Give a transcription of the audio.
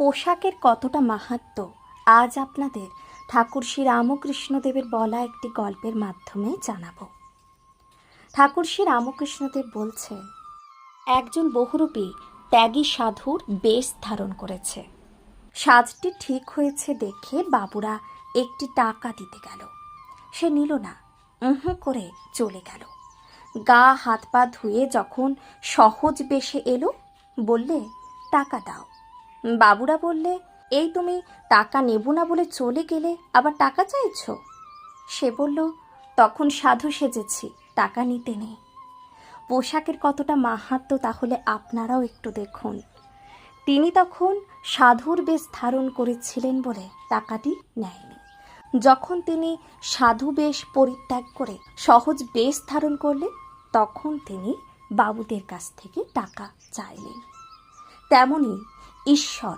পোশাকের কতটা মাহাত্ম্য আজ আপনাদের ঠাকুর শ্রী রামকৃষ্ণদেবের বলা একটি গল্পের মাধ্যমে জানাবো। ঠাকুর শ্রী রামকৃষ্ণদেব বলছেন, একজন বহুরূপী ত্যাগী সাধুর বেশ ধারণ করেছে। সাজটি ঠিক হয়েছে দেখে বাবুরা একটি টাকা দিতে গেল। সে নিল না, করে চলে গেল। গা হাত পা ধুয়ে যখন সহজ বেশে এলো, বললে, টাকা দাও। বাবুরা বললে, এই তুমি টাকা নেব না বলে চলে গেলে, আবার টাকা চাইছ? সে বলল, তখন সাধু সেজেছি, টাকা নিতে নেই। পোশাকের কতটা মাহাত্ম্য তাহলে আপনারাও একটু দেখুন। তিনি তখন সাধুর বেশ ধারণ করেছিলেন বলে টাকাটি নেয়নি। যখন তিনি সাধু বেশ পরিত্যাগ করে সহজ বেশ ধারণ করলেন, তখন তিনি বাবুদের কাছ থেকে টাকা চাইলেন। তেমনি ঈশ্বর